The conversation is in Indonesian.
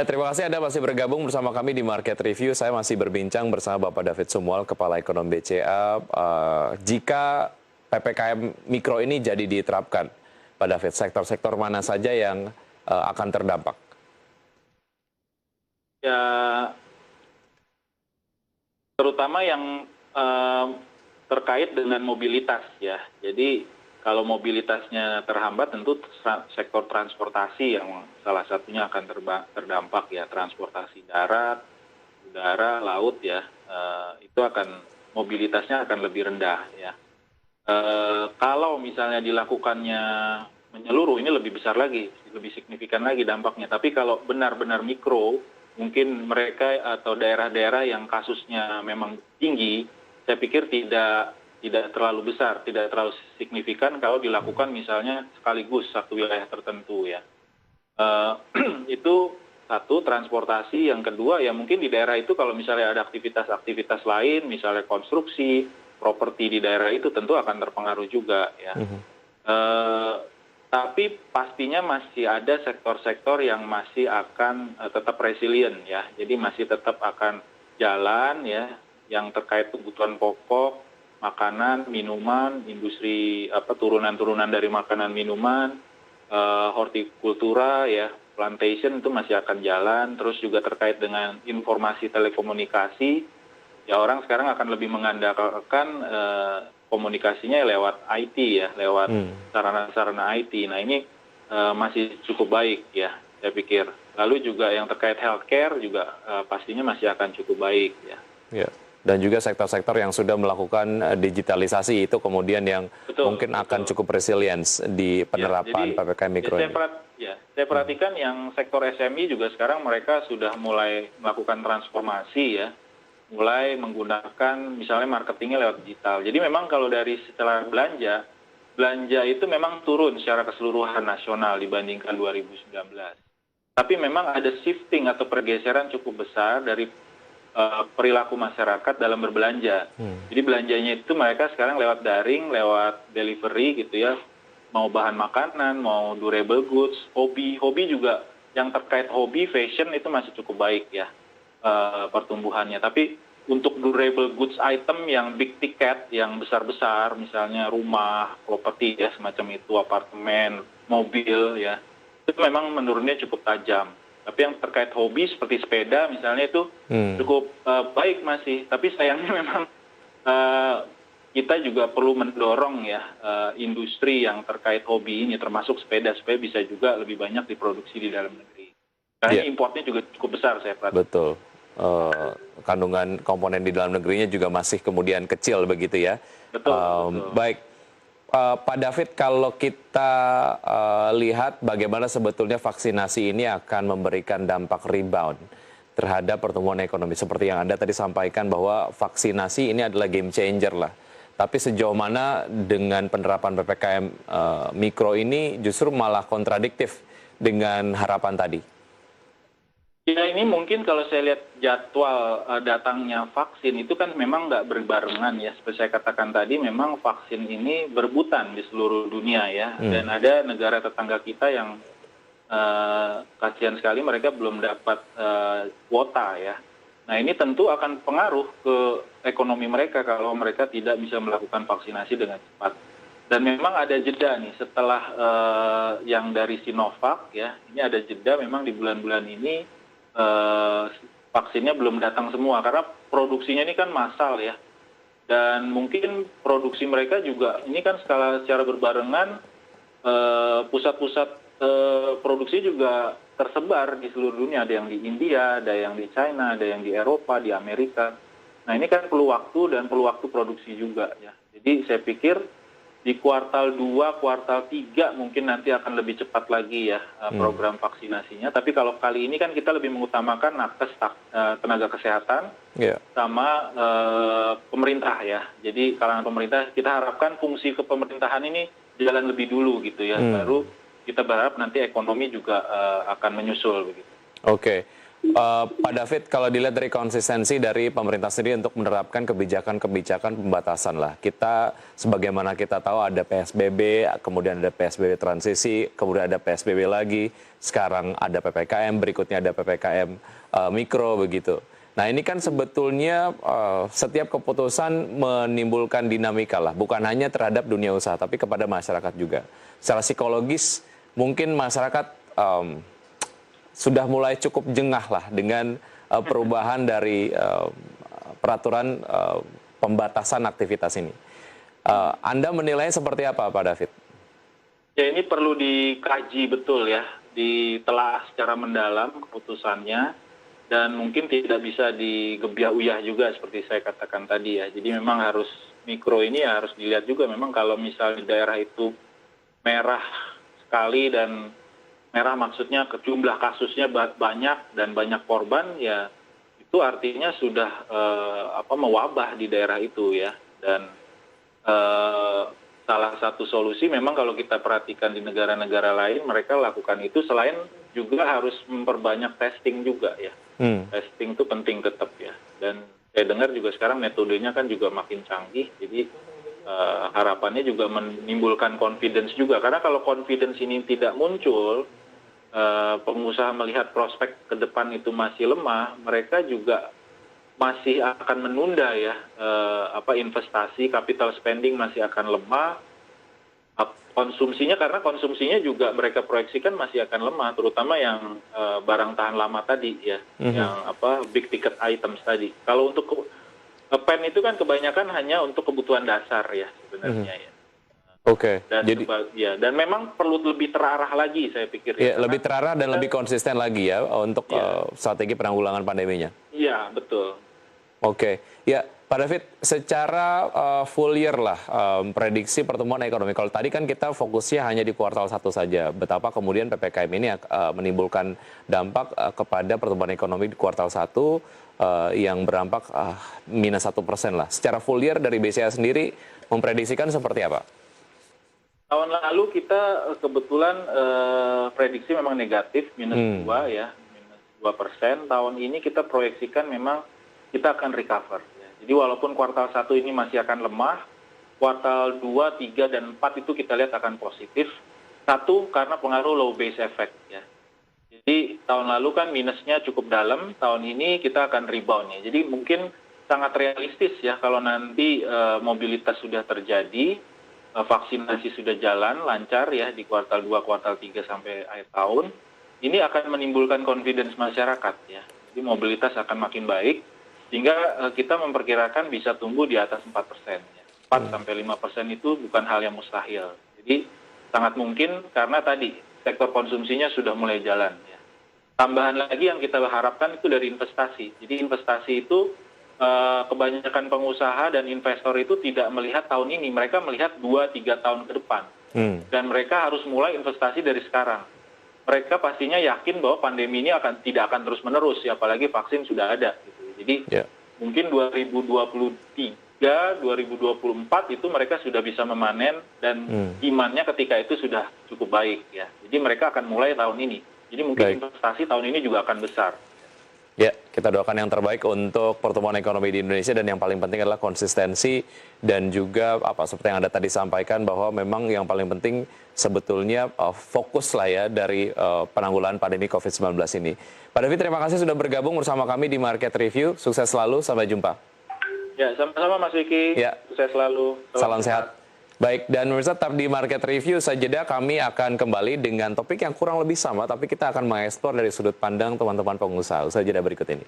Ya, terima kasih Anda masih bergabung bersama kami di Market Review. Saya masih berbincang bersama Bapak David Sumual, Kepala Ekonom BCA. Jika PPKM Mikro ini jadi diterapkan, Pak David, sektor-sektor mana saja yang akan terdampak? Ya, terutama yang terkait dengan mobilitas ya. Jadi kalau mobilitasnya terhambat, tentu sektor transportasi yang salah satunya akan terdampak ya, transportasi darat, udara, laut ya, itu mobilitasnya akan lebih rendah ya. Kalau misalnya dilakukannya menyeluruh, ini lebih besar lagi, lebih signifikan lagi dampaknya. Tapi kalau benar-benar mikro, mungkin mereka atau daerah-daerah yang kasusnya memang tinggi, saya pikir tidak terlalu besar, tidak terlalu signifikan kalau dilakukan misalnya sekaligus satu wilayah tertentu ya. Itu satu, transportasi. Yang kedua ya mungkin di daerah itu kalau misalnya ada aktivitas-aktivitas lain, misalnya konstruksi, properti di daerah itu tentu akan terpengaruh juga ya. Tapi pastinya masih ada sektor-sektor yang masih akan tetap resilient ya. Jadi masih tetap akan jalan ya, yang terkait kebutuhan pokok, makanan, minuman, industri turunan-turunan dari makanan minuman, hortikultura ya, plantation itu masih akan jalan. Terus juga terkait dengan informasi telekomunikasi, ya orang sekarang akan lebih mengandalkan komunikasinya lewat IT ya, lewat sarana-sarana IT. Nah ini masih cukup baik ya, saya pikir. Lalu juga yang terkait healthcare juga pastinya masih akan cukup baik ya. Ya. Dan juga sektor-sektor yang sudah melakukan digitalisasi itu kemudian yang mungkin akan cukup resilience di penerapan PPKM Mikro ini. Saya perhatikan yang sektor SME juga sekarang mereka sudah mulai melakukan transformasi ya, mulai menggunakan misalnya marketingnya lewat digital. Jadi memang kalau dari setelah belanja itu memang turun secara keseluruhan nasional dibandingkan 2019. Tapi memang ada shifting atau pergeseran cukup besar dari perilaku masyarakat dalam berbelanja. Jadi belanjanya itu mereka sekarang lewat daring, lewat delivery gitu ya, mau bahan makanan, mau durable goods, hobi juga yang terkait hobi, fashion itu masih cukup baik ya pertumbuhannya. Tapi untuk durable goods item yang big ticket, yang besar-besar, misalnya rumah, properti ya semacam itu, apartemen, mobil ya, itu memang menurunnya cukup tajam. Tapi yang terkait hobi seperti sepeda misalnya itu cukup baik masih. Tapi sayangnya memang kita juga perlu mendorong ya industri yang terkait hobi ini, termasuk sepeda, supaya bisa juga lebih banyak diproduksi di dalam negeri. Karena importnya juga cukup besar saya perhatikan. Betul. Kandungan komponen di dalam negerinya juga masih kemudian kecil begitu ya. Betul. Baik. Pak David, kalau kita lihat bagaimana sebetulnya vaksinasi ini akan memberikan dampak rebound terhadap pertumbuhan ekonomi. Seperti yang Anda tadi sampaikan bahwa vaksinasi ini adalah game changer lah. Tapi sejauh mana dengan penerapan PPKM Mikro ini justru malah kontradiktif dengan harapan tadi? Ya ini mungkin kalau saya lihat jadwal datangnya vaksin itu kan memang nggak berbarengan ya. Seperti saya katakan tadi, memang vaksin ini berebutan di seluruh dunia ya. Dan ada negara tetangga kita yang kasihan sekali mereka belum dapat kuota ya. Nah ini tentu akan pengaruh ke ekonomi mereka kalau mereka tidak bisa melakukan vaksinasi dengan cepat. Dan memang ada jeda nih setelah yang dari Sinovac ya. Ini ada jeda memang di bulan-bulan ini. Vaksinnya belum datang semua karena produksinya ini kan massal ya, dan mungkin produksi mereka juga ini kan secara berbarengan, pusat-pusat produksi juga tersebar di seluruh dunia, ada yang di India, ada yang di China, ada yang di Eropa, di Amerika. Nah ini kan perlu waktu dan perlu waktu produksi juga ya. Jadi saya pikir di kuartal 2, kuartal 3 mungkin nanti akan lebih cepat lagi ya program vaksinasinya. Tapi kalau kali ini kan kita lebih mengutamakan nakes tenaga kesehatan sama pemerintah ya. Jadi kalangan pemerintah kita harapkan fungsi kepemerintahan ini jalan lebih dulu gitu ya. Baru kita berharap nanti ekonomi juga akan menyusul begitu. Oke. Pak David, kalau dilihat dari konsistensi dari pemerintah sendiri untuk menerapkan kebijakan-kebijakan pembatasan lah. Kita, sebagaimana kita tahu ada PSBB, kemudian ada PSBB transisi, kemudian ada PSBB lagi, sekarang ada PPKM, berikutnya ada PPKM mikro begitu. Nah ini kan sebetulnya setiap keputusan menimbulkan dinamika lah, bukan hanya terhadap dunia usaha, tapi kepada masyarakat juga. Secara psikologis, mungkin masyarakat sudah mulai cukup jengah lah dengan perubahan dari peraturan pembatasan aktivitas ini. Anda menilai seperti apa, Pak David? Ya, ini perlu dikaji betul ya, ditelaah secara mendalam keputusannya, dan mungkin tidak bisa digebyah-uyah juga seperti saya katakan tadi ya. Jadi memang harus mikro ini ya harus dilihat juga, memang kalau misalnya daerah itu merah sekali, dan merah maksudnya jumlah kasusnya banyak dan banyak korban, ya itu artinya sudah mewabah di daerah itu ya. Dan salah satu solusi memang kalau kita perhatikan di negara-negara lain, mereka lakukan itu selain juga harus memperbanyak testing juga ya. Testing itu penting tetap ya. Dan saya dengar juga sekarang metodenya kan juga makin canggih, jadi harapannya juga menimbulkan confidence juga. Karena kalau confidence ini tidak muncul, pengusaha melihat prospek ke depan itu masih lemah, mereka juga masih akan menunda ya investasi, capital spending masih akan lemah, konsumsinya, karena konsumsinya juga mereka proyeksikan masih akan lemah, terutama yang barang tahan lama tadi ya, yang big ticket items tadi. Kalau untuk pen itu kan kebanyakan hanya untuk kebutuhan dasar ya sebenarnya ya. Oke. Dan memang perlu lebih terarah lagi saya pikir. Ya, lebih terarah dan lebih konsisten lagi ya untuk strategi penanggulangan pandeminya. Iya, betul. Oke. Ya, Pak David, secara full year lah prediksi pertumbuhan ekonomi. Kalau tadi kan kita fokusnya hanya di kuartal 1 saja. Betapa kemudian PPKM ini menimbulkan dampak kepada pertumbuhan ekonomi di kuartal 1 yang berdampak -1% lah. Secara full year dari BCA sendiri memprediksikan seperti apa? Tahun lalu kita kebetulan prediksi memang negatif, -2 ya, -2%. Tahun ini kita proyeksikan memang kita akan recover. Ya. Jadi walaupun kuartal 1 ini masih akan lemah, kuartal 2, 3, dan 4 itu kita lihat akan positif. 1 karena pengaruh low base effect ya. Jadi tahun lalu kan minusnya cukup dalam, tahun ini kita akan rebound ya. Jadi mungkin sangat realistis ya kalau nanti mobilitas sudah terjadi, vaksinasi sudah jalan lancar ya di kuartal 2, kuartal 3 sampai akhir tahun, ini akan menimbulkan confidence masyarakat ya. Jadi mobilitas akan makin baik, sehingga kita memperkirakan bisa tumbuh di atas 4%. Ya. 4-5% itu bukan hal yang mustahil. Jadi sangat mungkin karena tadi sektor konsumsinya sudah mulai jalan. Ya. Tambahan lagi yang kita harapkan itu dari investasi. Jadi investasi itu kebanyakan pengusaha dan investor itu tidak melihat tahun ini, mereka melihat 2-3 tahun ke depan. Dan mereka harus mulai investasi dari sekarang. Mereka pastinya yakin bahwa pandemi ini tidak akan terus-menerus, ya, apalagi vaksin sudah ada. Gitu. Jadi mungkin 2023, 2024 itu mereka sudah bisa memanen, dan demand-nya ketika itu sudah cukup baik. Ya. Jadi mereka akan mulai tahun ini. Jadi mungkin investasi tahun ini juga akan besar. Ya, kita doakan yang terbaik untuk pertumbuhan ekonomi di Indonesia, dan yang paling penting adalah konsistensi dan juga seperti yang Anda tadi sampaikan bahwa memang yang paling penting sebetulnya fokus lah ya dari penanggulangan pandemi COVID-19 ini. Pak David, terima kasih sudah bergabung bersama kami di Market Review. Sukses selalu, sampai jumpa. Ya, sama-sama Mas Wiki. Ya. Sukses selalu. Salam sehat. Baik, dan pemirsa, tetap di Market Review saja kami akan kembali dengan topik yang kurang lebih sama, tapi kita akan mengeksplor dari sudut pandang teman-teman pengusaha. Usaha jeda berikut ini.